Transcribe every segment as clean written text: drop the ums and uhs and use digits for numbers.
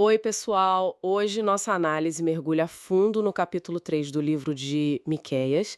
Oi, pessoal! Hoje nossa análise mergulha a fundo no capítulo 3 do livro de Miqueias.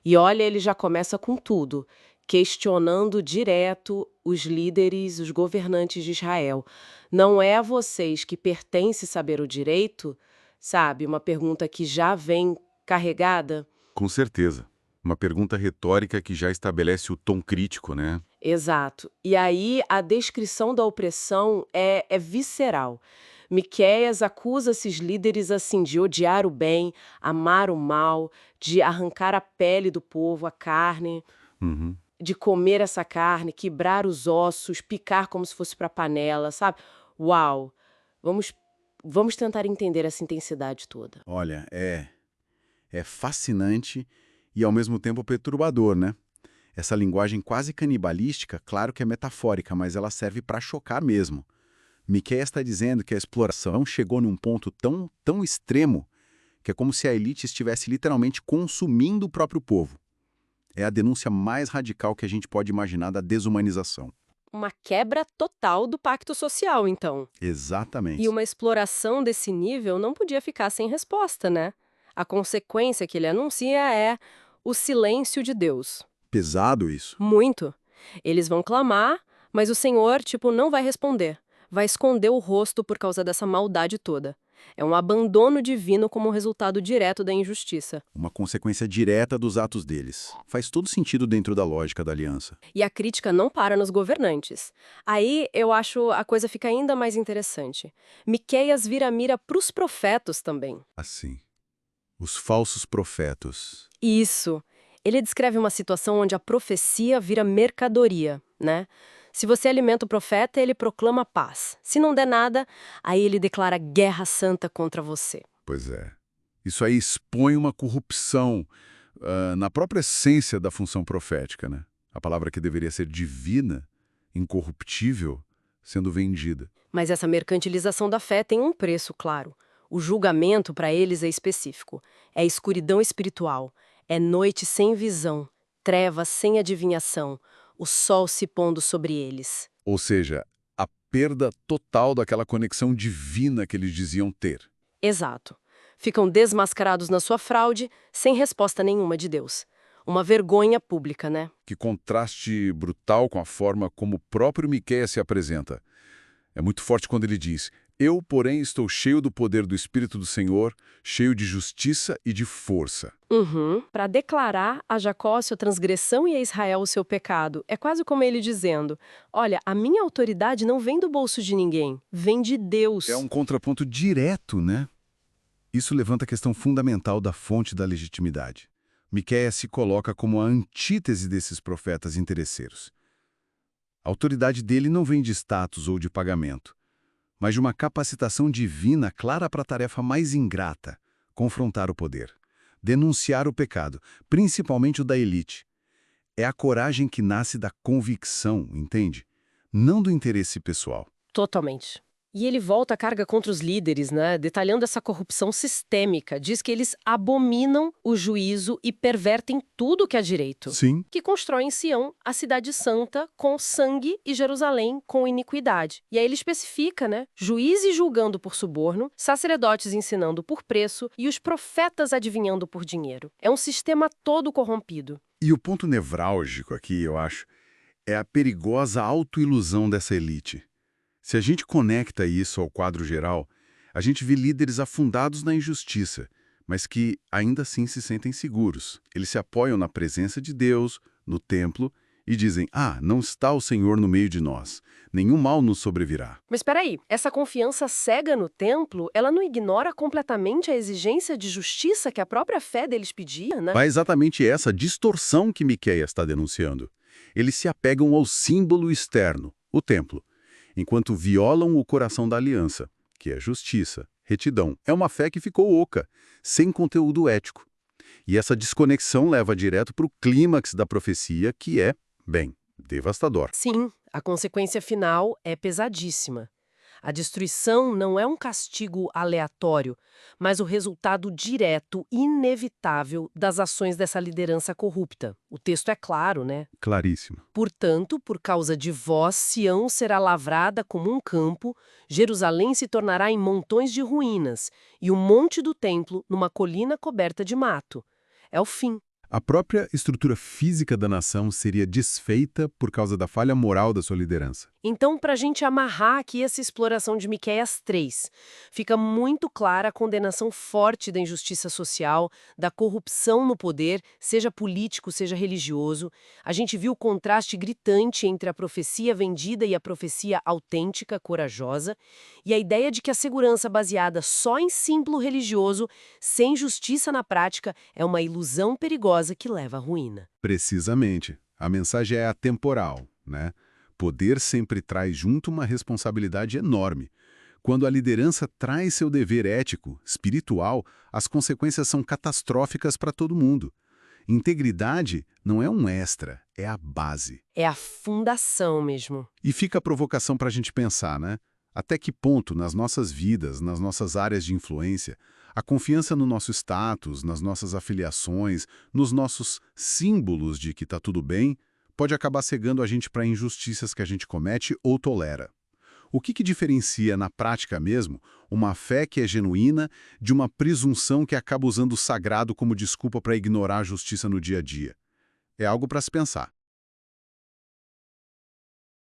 E olha, ele já começa com tudo, questionando direto os líderes, os governantes de Israel. Não é a vocês que pertence saber o direito? Sabe, uma pergunta que já vem carregada? Com certeza. Uma pergunta retórica que já estabelece o tom crítico, né? Exato. E aí a descrição da opressão é visceral. Miqueias acusa esses líderes assim de odiar o bem, amar o mal, de arrancar a pele do povo, a carne, Uhum. de comer essa carne, quebrar os ossos, picar como se fosse para panela, sabe? Uau! Vamos vamos tentar entender essa intensidade toda. Olha, é fascinante e ao mesmo tempo perturbador, né? Essa linguagem quase canibalística, claro que é metafórica, mas ela serve para chocar mesmo. Miqueias está dizendo que a exploração chegou num ponto tão extremo que é como se a elite estivesse literalmente consumindo o próprio povo. É a denúncia mais radical que a gente pode imaginar da desumanização. Uma quebra total do pacto social, então. E Exatamente. uma exploração desse nível não podia ficar sem resposta, né? A consequência que ele anuncia é o silêncio de Deus. Pesado isso. Muito. Eles vão clamar, mas o Senhor, tipo, não vai responder. Vai esconder o rosto por causa dessa maldade toda. É um abandono divino como resultado direto da injustiça. Uma consequência direta dos atos deles. Faz todo sentido dentro da lógica da aliança. E a crítica não para nos governantes. Aí eu acho a coisa fica ainda mais interessante. Miqueias vira mira para os profetas também. Assim, os falsos profetas. Isso. Ele descreve uma situação onde a profecia vira mercadoria, né? Se você alimenta o profeta, ele proclama paz. Se não der nada, aí ele declara guerra santa contra você. Pois é. Isso aí expõe uma corrupção na própria essência da função profética, né? A palavra que deveria ser divina, incorruptível, sendo vendida. Mas essa mercantilização da fé tem um preço, claro. O julgamento para eles é específico. É escuridão espiritual. É noite sem visão. Trevas sem adivinhação. O sol se pondo sobre eles. Ou seja, a perda total daquela conexão divina que eles diziam ter. Exato. Ficam desmascarados na sua fraude, sem resposta nenhuma de Deus. Uma vergonha pública, né? Que contraste brutal com a forma como o próprio Miqueias se apresenta. É muito forte quando ele diz: "Eu, porém, estou cheio do poder do Espírito do Senhor, cheio de justiça e de força." Uhum. Para declarar a Jacó a sua transgressão e a Israel o seu pecado. É quase como ele dizendo: olha, a minha autoridade não vem do bolso de ninguém, vem de É Deus. um contraponto direto, né? Isso levanta a questão fundamental da fonte da legitimidade. Miqueias se coloca como a antítese desses profetas interesseiros. A autoridade dele não vem de status ou de pagamento, mas de uma capacitação divina clara para a tarefa mais ingrata: confrontar o poder, denunciar o pecado, principalmente o da elite. É a coragem que nasce da convicção, entende? Não do interesse pessoal. Totalmente. E ele volta a carga contra os líderes, né? Detalhando essa corrupção sistêmica. Diz que eles abominam o juízo e pervertem tudo que é direito. Sim. Que constroem Sião, a cidade santa, com sangue e Jerusalém com iniquidade. E aí ele especifica, né? Juízes julgando por suborno, sacerdotes ensinando por preço e os profetas adivinhando por dinheiro. É um sistema todo corrompido. E o ponto nevrálgico aqui, eu acho, é a perigosa autoilusão dessa elite. Se a gente conecta isso ao quadro geral, a gente vê líderes afundados na injustiça, mas que ainda assim se sentem seguros. Eles se apoiam na presença de Deus, no templo, e dizem: "Ah, não está o Senhor no meio de nós. Nenhum mal nos sobrevirá." Mas espera aí, essa confiança cega no templo, ela não ignora completamente a exigência de justiça que a própria fé deles pedia, né? É exatamente essa distorção que Miqueias está denunciando. Eles se apegam ao símbolo externo, o templo, enquanto violam o coração da aliança, que é justiça, retidão. É uma fé que ficou oca, sem conteúdo ético. E essa desconexão leva direto para o clímax da profecia, que é, bem, devastador. Sim, a consequência final é pesadíssima. A destruição não é um castigo aleatório, mas o resultado direto, inevitável das ações dessa liderança corrupta. O texto é claro, né? Claríssimo. Portanto, por causa de vós, Sião será lavrada como um campo, Jerusalém se tornará em montões de ruínas, e o monte do templo numa colina coberta de mato. É o fim. A própria estrutura física da nação seria desfeita por causa da falha moral da sua liderança. Então, para a gente amarrar aqui essa exploração de Miqueias 3, fica muito clara a condenação forte da injustiça social, da corrupção no poder, seja político, seja religioso. A gente viu o contraste gritante entre a profecia vendida e a profecia autêntica, corajosa, e a ideia de que a segurança baseada só em símbolo religioso, sem justiça na prática, é uma ilusão perigosa que leva à ruína. Precisamente. A mensagem é atemporal, né? Poder sempre traz junto uma responsabilidade enorme. Quando a liderança traz seu dever ético, espiritual, as consequências são catastróficas para todo mundo. Integridade não é um extra, é a base. É a fundação mesmo. E fica a provocação para a gente pensar, né? Até que ponto, nas nossas vidas, nas nossas áreas de influência, a confiança no nosso status, nas nossas afiliações, nos nossos símbolos de que está tudo bem, pode acabar cegando a gente para injustiças que a gente comete ou tolera. O que diferencia, na prática mesmo, uma fé que é genuína de uma presunção que acaba usando o sagrado como desculpa para ignorar a justiça no dia a dia? É algo para se pensar.